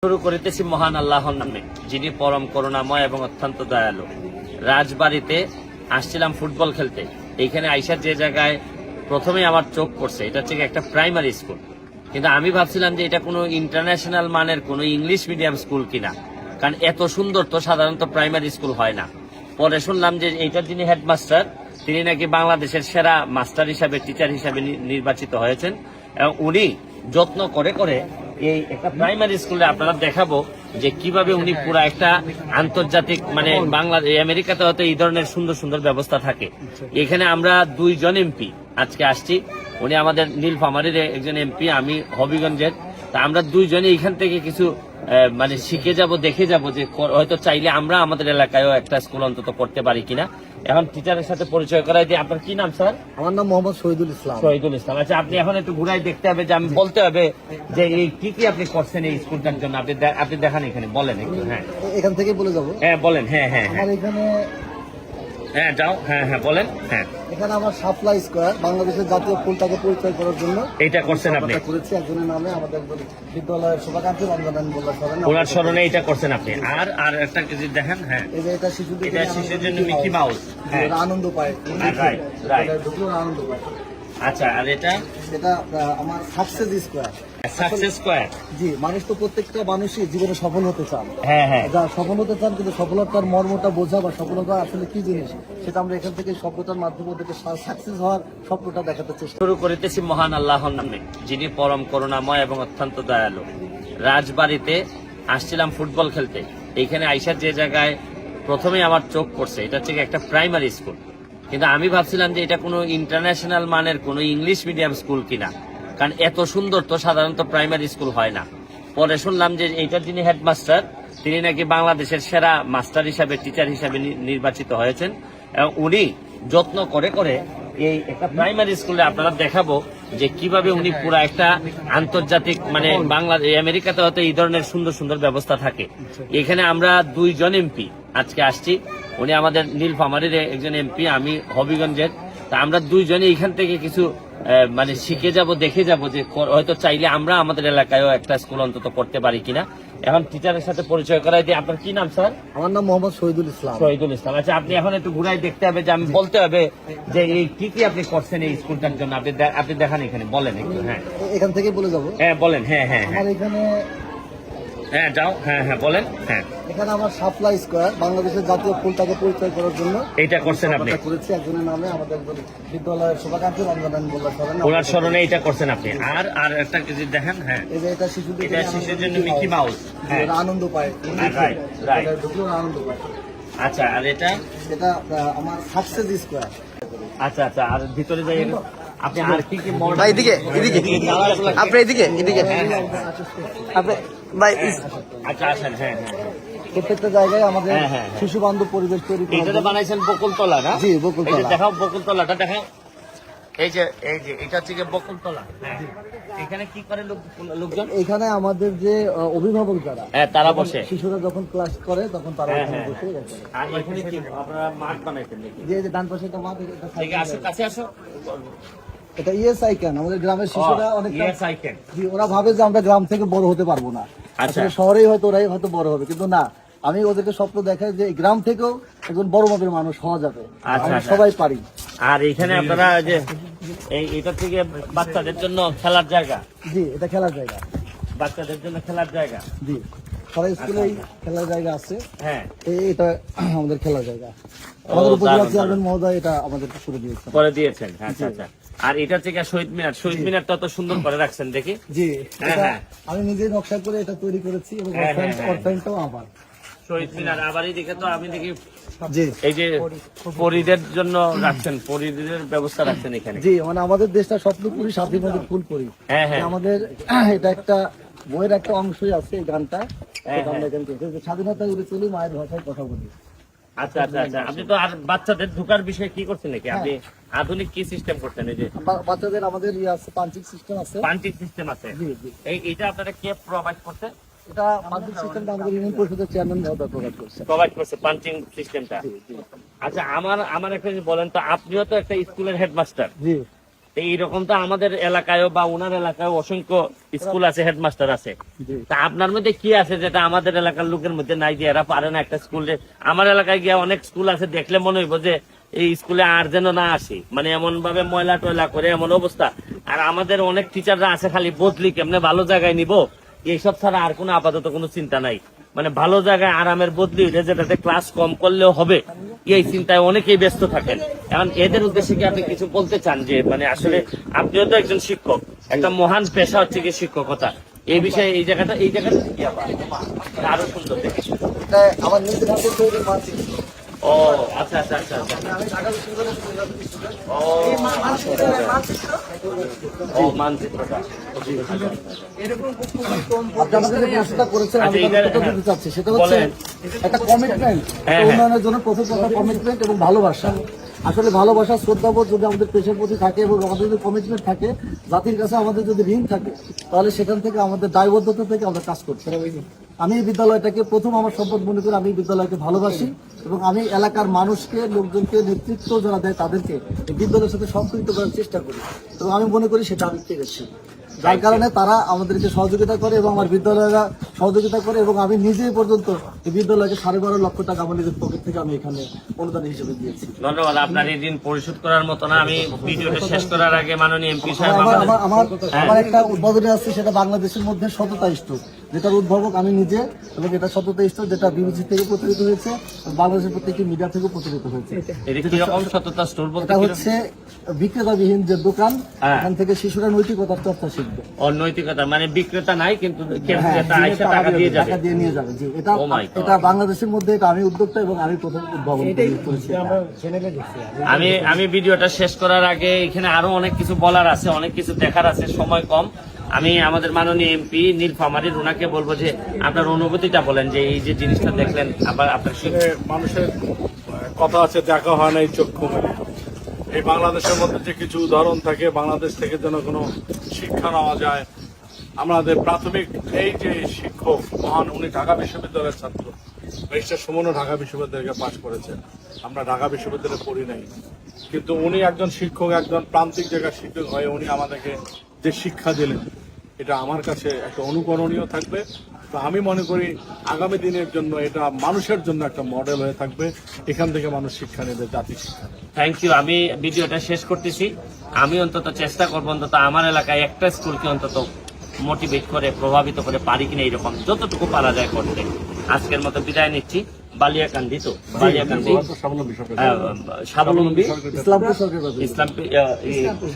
শুরু করিতেছি মহান আল্লাহর নামে, যিনি পরম করুণাময় এবং অত্যন্ত দয়ালু। রাজবাড়িতে আসছিলাম ফুটবল খেলতে। এইখানে আইসার যে জায়গায় প্রথমে আমার চোখ পড়ছে, এটা হচ্ছে একটা প্রাইমারি স্কুল। কিন্তু আমি ভাবছিলাম যে এটা কোনো ইন্টারন্যাশনাল মানের কোনো ইংলিশ মিডিয়াম স্কুল কিনা, কারণ এত সুন্দর তো সাধারণত প্রাইমারি স্কুল হয় না। পরে শুনলাম যে এইটার যিনি হেডমাস্টার, তিনি নাকি বাংলাদেশের সেরা মাস্টার হিসাবে, টিচার হিসাবে নির্বাচিত হয়েছেন, এবং উনি যত্ন করে করে এই একটা প্রাইমারি স্কুলে আপনারা দেখাবো যে কিভাবে উনি পুরো একটা আন্তর্জাতিক মানে বাংলাদেশ আমেরিকাতে হয়তো এই ধরনের সুন্দর সুন্দর ব্যবস্থা থাকে। এখানে আমরা দুইজন এমপি আজকে আসছি। উনি আমাদের নীলফামারীর একজন এমপি, আমি হবিগঞ্জের। তা আমরা দুইজনে এখান থেকে কিছু মানে শিখে যাব, দেখে যাব যে হয়তো চাইলে আমরা আমাদের এলাকায়ও একটা স্কুল অন্তত করতে পারি কিনা। এখন টিচারের সাথে পরিচয় করাই দিয়ে। আপনার কি নাম স্যার? আমার নাম মোহাম্মদ শহীদুল ইসলাম। শহীদুল ইসলাম। আচ্ছা, আপনি এখন একটু ঘুরাই দেখতে হবে যে আমি বলতে হবে যে এই কি কি আপনি করছেন এই স্কুলটার জন্য। আপনি দেখান এখানে, বলেন একটু। হ্যাঁ, এখান থেকে বলে যাবো। হ্যাঁ বলেন। হ্যাঁ হ্যাঁ হ্যাঁ আমার এখানে হ্যাঁ যাও। হ্যাঁ হ্যাঁ বলেন। হ্যাঁ, এখানে আমার শাপলা স্কয়ার বাংলাদেশের জাতীয় ফুলটাকে পরিচয় করার জন্য এইটা করছেন আপনি? করেছি একজনের নামে, আমাদের একজন বিদ্যালয়ের শুভাকাঙ্ক্ষী রঞ্জন বললাম ওনার স্মরণে এইটা করছেন আপনি। আর একটা কিছু দেখেন। হ্যাঁ, এই যে এটা শিশুদের এটা শিশুর জন্য মিকি মাউস। হ্যাঁ, আনন্দ পায়, রাইট রাইট। ঢুকলেও আনন্দ পায়। আচ্ছা, আর এটা এটা আমার সাকসেস স্কয়ার। Success square. জি, মানুষ তো প্রত্যেকটা মানুষই জীবনে সফল হতে চান। হ্যাঁ হ্যাঁ, যা সফল হতে চান, কিন্তু সফলতার মর্মটা বোঝা বা সফলতা আসলে কি জিনিস, সেটা আমরা এখান থেকে সফলতার মাধ্যমে ওদেরকে সাকসেস হওয়ার স্বপ্নটা দেখাতে চেষ্টা। শুরু করিতেছি মহান আল্লাহর নামে, যিনি পরম করুণাময় এবং অত্যন্ত দয়ালু। রাজবাড়িতে আসছিলাম ফুটবল খেলতে। এইখানে আইসার যে জায়গায় প্রথমে আমার চোখ পড়ছে, এটা হচ্ছে একটা প্রাইমারি স্কুল। কিন্তু আমি ভাবছিলাম যে এটা কোনো ইন্টারন্যাশনাল মানের কোনো ইংলিশ মিডিয়াম স্কুল কিনা, কারণ এত সুন্দর তো সাধারণত প্রাইমারি স্কুল হয় না। পরে শুনলাম যে এইটার যিনি হেডমাস্টার, তিনি নাকি বাংলাদেশের সেরা মাস্টার হিসাবে, টিচার হিসাবে নির্বাচিত হয়েছেন, এবং উনি যত্ন করে করে এই একটা প্রাইমারি স্কুলে আপনারা দেখাবো যে কিভাবে উনি পুরো একটা আন্তর্জাতিক মানে বাংলাদেশ আমেরিকাতে হয়তো এই ধরনের সুন্দর সুন্দর ব্যবস্থা থাকে। এখানে আমরা দুইজন এমপি আজকে আসছি। উনি আমাদের নীলফামারীর একজন এমপি, আমি হবিগঞ্জের। তা আমরা দুইজনে এখান থেকে কিছু মানে শিখে যাব, দেখে যাব যে হয়তো চাইলে আমরা আমাদের এলাকায়ও একটা স্কুল অন্তত করতে পারি কিনা। এখন টিচারের সাথে পরিচয় করাই দিয়ে। আপনার কি নাম স্যার? আমার নাম মোহাম্মদ শহীদুল ইসলাম। শহীদুল ইসলাম। আচ্ছা, আপনি এখন একটু ঘুরাই দেখতে হবে যে আমি বলতে হবে যে এই কি কি আপনি করছেন এই স্কুলটার জন্য। আপনি দেখান এখানে, বলেন একটু। হ্যাঁ, এখান থেকে বলে যাবো। হ্যাঁ বলেন। হ্যাঁ হ্যাঁ হ্যাঁ আমার এখানে হ্যাঁ যাও। হ্যাঁ হ্যাঁ বলেন। হ্যাঁ, এখানে আমার শাপলা স্কয়ার বাংলাদেশের জাতীয় ফুলটাকে পরিচয় করার জন্য এইটা করছেন আপনি? করেছি একজনের নামে, আমাদের একজন বিদ্যালয়ের শুভাকাঙ্ক্ষী রঞ্জন বললাম ওনার স্মরণে এইটা করছেন আপনি। আর একটা কিছু দেখেন। হ্যাঁ, এই যে এটা শিশুদের এটা শিশুর জন্য মিকি মাউস। হ্যাঁ, আনন্দ পায়, রাইট রাইট। ঢুকলেও আনন্দ পায়। আচ্ছা, আর এটা আমার সাকসেস স্কয়ার। আচ্ছা আচ্ছা, আর ভিতরে যাই আপনি আর কি কি ভাই এদিকে আপনি এদিকে আপনি ভাই আচ্ছা আসেন। হ্যাঁ হ্যাঁ, প্রত্যেকটা জায়গায় আমাদের হ্যাঁ, হ্যাঁ, হ্যাঁ। শিশু বান্ধব পরিবেশ তৈরি করা। এইটা বানাইছেন বকুলতলা না? জি, বকুলতলা। এই যে দেখাও বকুলতলাটা দেখাও। এই যে এটা হচ্ছে বকুলতলা। হ্যাঁ, এখানে কি করে লোকজন? এখানে আমাদের যে অভিভাবক যারা, হ্যাঁ, তারা বসে। শিশুরা যখন ক্লাস করে তখন তারা হ্যাঁ, এখানে হ্যাঁ, বসে হ্যাঁ। আর এখানে কি আপনারা মাঠ বানাইছেন নাকি? যে ডান পাশে একটা মাঠ, ঠিক আছে, আসো কাছে আসো। এটা ইএসআই ক্যান। আমাদের গ্রামের শিশুরা অনেক Yes, I can। ওরা ভাবে যে আমরা গ্রাম থেকে বড় হতে পারবো না, আচ্ছা। আসলে শহরেই হয়তো ওরাই হয়তো বড় হবে, কিন্তু না, আমি ওদেরকে স্বপ্ন দেখাই যে গ্রাম থেকেও একজন বড় মাপের মানুষ হওয়া যাবে। আচ্ছা, আমরা আচ্ছা। সবাই পারি। আর এখানে আপনারা যে এটা থেকে বাচ্চাদের জন্য খেলার জায়গা, জি, এটা খেলার জায়গা। বাচ্চাদের জন্য খেলার জায়গা। জি, সারা স্কুলেই খেলার জায়গা আছে। হ্যাঁ, এটা আমাদের খেলার জায়গা। ও, আমাদের উপজেলা দারুণ, চেয়ারম্যান মহোদয় এটা আমাদেরকে করে দিয়েছেন। করে দিয়েছেন। আচ্ছা আচ্ছা। আর এটা থেকে শহীদ মিনারটা তো সুন্দর করে রাখছেন দেখি। জি, হ্যাঁ, এটা হ্যাঁ। আমি নিজে নকশা করে এটা তৈরি করেছি, এবং হ্যাঁ, হ্যাঁ, হ্যাঁ। অরফ্যানটাও আমার। শহীদ মিনার আবারই দেখে তো আমি দেখি জি এই যে পরীদের জন্য রাখছেন, পরীদের ব্যবস্থা রাখছেন এখানে। জি, মানে আমাদের দেশটা স্বপ্নপুরী, সাথী মধ্যে ফুলপুরি। হ্যাঁ হ্যাঁ, আমাদের এটা একটা বইয়ের একটা অংশই আছে এই গানটা। হ্যাঁ, এটা আমরা এখানে করেছি। যে স্বাধীনতা উড়ে চলি, মায়ের ভাষায় কথা বলি। আচ্ছা আচ্ছা আচ্ছা। আপনি তো আর বাচ্চাদের ঢোকার বিষয়ে কি করছেন নাকি? আপনি আধুনিক কি সিস্টেম করছেন? এই যে বাচ্চাদের আমাদের আছে, পাঞ্চিং সিস্টেম আছে। পাঞ্চিং সিস্টেম আছে। জি জি, এইটা আপনারা কে প্রোভাইড করছে? এটা পাঞ্চিং সিস্টেমটা আমাদের ইউনিয়ন পরিষদের চেয়ারম্যান মহোদয় প্রকাশ করছে। প্রোভাইড করছে পাঞ্চিং সিস্টেমটা। জি জি আচ্ছা, আমার একটা জিনিস বলেন তো, আপনিও তো একটা স্কুলের হেডমাস্টার। জি, তো এইরকম তো আমাদের এলাকায়ও বা ওনার এলাকায় অসংখ্য স্কুল আছে, হেডমাস্টার আছে। তা আপনার মধ্যে কি আছে যেটা আমাদের এলাকার লোকের মধ্যে নাই, যে এরা পারে না একটা স্কুলে? আমার এলাকায় গিয়ে অনেক স্কুল আছে, দেখলে মনে হইব যে এই স্কুলে আর যেন না আসি, মানে এমন ভাবে ময়লা টয়লা করে এমন অবস্থা। আর আমাদের অনেক টিচাররা আছে খালি বদলি কেমনে ভালো জায়গায় নিব, এইসব ছাড়া আর কোনো আপাতত কোনো চিন্তা নাই। মানে ভালো জায়গায় আরামের বদলি উঠে যেটাতে ক্লাস কম করলেও হবে, এই চিন্তায় অনেকেই ব্যস্ত থাকেন। এখন এদের উদ্দেশ্যে কি আপনি কিছু বলতে চান? যে মানে আসলে আপনিও তো একজন শিক্ষক, একটা মহান পেশা হচ্ছে কি শিক্ষকতা। এই বিষয়ে এই জায়গাটা কি আবার আরো সুন্দর দেখে। এটা আমার নিজের হাতে তৈরি মানচিত্র। ও আচ্ছা আচ্ছা আচ্ছা আচ্ছা। আমি ঢাকা বিশ্ববিদ্যালয়ের ও এই মানচিত্রের মানচিত্র ও মানচিত্রটা। আপনি আমাদের যে প্রশ্নটা করেছেন, আমি আচ্ছা, তার উত্তর দিতে চাচ্ছি। সেটা হচ্ছে বলেন। একটা কমিটমেন্ট, হ্যাঁ, উন্নয়নের জন্য প্রথম কথা কমিটমেন্ট এবং ভালোবাসা। আসলে ভালোবাসা, শ্রদ্ধাবোধ যদি আমাদের পেশার প্রতি থাকে এবং আমাদের যদি কমিটমেন্ট থাকে, জাতির কাছে আমাদের যদি ঋণ থাকে, তাহলে সেখান থেকে আমাদের দায়বদ্ধতা থেকে আমরা কাজ করতে হবে। আমি এই বিদ্যালয়টাকে প্রথম আমার সম্পদ মনে করি, আমি এই বিদ্যালয়কে ভালোবাসি এবং আমি এলাকার মানুষকে, লোকজনকে, নেতৃত্ব যারা দেয় তাদেরকে এই বিদ্যালয়ের সাথে সম্পৃক্ত করার চেষ্টা করি এবং আমি মনে করি সেটা আমি পেরেছি। যার কারণে তারা আমাদেরকে সহযোগিতা করে এবং আমার বিদ্যালয়েরা সহযোগিতা করে এবং আমি নিজেই পর্যন্ত এই বিদ্যালয়কে 12.5 লক্ষ টাকা আমার নিজের পকেট থেকে আমি এখানে অনুদান হিসেবে দিয়েছি। ধন্যবাদ। আপনার এই ঋণ পরিশোধ করার মতো না। আমি ভিডিওটা শেষ করার আগে মাননীয় এমপি সাহেব আমার একটা উদ্বোধনী আছে, সেটা বাংলাদেশের মধ্যে সততা স্টোর, যেটার উদ্ভাবক আমি নিজে, এবং এটা সততা স্টোর যেটা বিবিসি থেকে প্রচারিত হয়েছে, বাংলাদেশের প্রত্যেকটি মিডিয়া থেকে প্রচারিত হয়েছে। এটা কিরকম সততা স্টোর বলতে? এটা হচ্ছে বিক্রেতাবিহীন যে দোকান, হ্যাঁ। এখান থেকে শিশুরা নৈতিকতার চর্চা শিখবে। অনৈতিকতা মানে বিক্রেতা নাই, কিন্তু হ্যাঁ, ক্রেতা আইসা টাকা দিয়ে যাবে। টাকা দিয়ে নিয়ে যাবে। জি, এটা Oh my God. এটা বাংলাদেশের মধ্যে এটা আমি উদ্যোক্তা এবং আমি প্রথম উদ্ভাবন করেছি। আমি ভিডিওটা শেষ করার আগে এখানে আরো অনেক কিছু বলার আছে, অনেক কিছু দেখার আছে, সময় কম। আমি আমাদের মাননীয় এমপি নীলফামারীর ওনাকে বলবো যে আপনার অনুভূতিটা বলেন, যে এই যে জিনিসটা দেখলেন, আবার আপনার মানুষের কথা আছে, দেখা হয় না এই চক্ষু মেলে। এই বাংলাদেশের মধ্যে যে কিছু উদাহরণ থাকে, বাংলাদেশ থেকে যেন কোনো শিক্ষা নেওয়া যায়। আমাদের প্রাথমিক এই যে শিক্ষক মহান, উনি ঢাকা বিশ্ববিদ্যালয়ের ছাত্র, ব্যারিস্টার সুমনও ঢাকা বিশ্ববিদ্যালয়কে পাশ করেছেন। আমরা ঢাকা বিশ্ববিদ্যালয়ে পড়ি নাই, কিন্তু উনি একজন শিক্ষক, একজন প্রান্তিক জায়গার শিক্ষক হয়ে উনি আমাদেরকে যে শিক্ষা দিলেন, এটা আমার কাছে একটা অনুকরণীয় থাকবে। তো আমি মনে করি আগামী দিনের জন্য এটা মানুষের জন্য একটা মডেল হয়ে থাকবে। এখান থেকে মানুষ শিক্ষা নেবে, জাতি শিক্ষা নেবে। Thank you. আমি ভিডিওটা শেষ করতেছি। আমি অন্তত চেষ্টা করবো অন্তত আমার এলাকায় একটা স্কুলকে অন্তত মোটিভেট করে, প্রভাবিত করে পারি কিনা, এরকম যতটুকু পারা যায় করতে। আজকের মতো বিদায় নিচ্ছি। বালিয়াকান্দি তো বালিয়াকান্দি স্বাবলম্বী ইসলামপুর সরকারি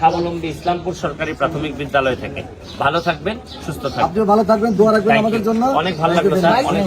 স্বাবলম্বী ইসলামপুর সরকারি প্রাথমিক বিদ্যালয় থেকে। ভালো থাকবেন, সুস্থ থাকবেন। আপনিও ভালো থাকবেন, দোয়া রাখবেন Thank you. আমাদের জন্য। অনেক ভালো লাগলো স্যার, অনেক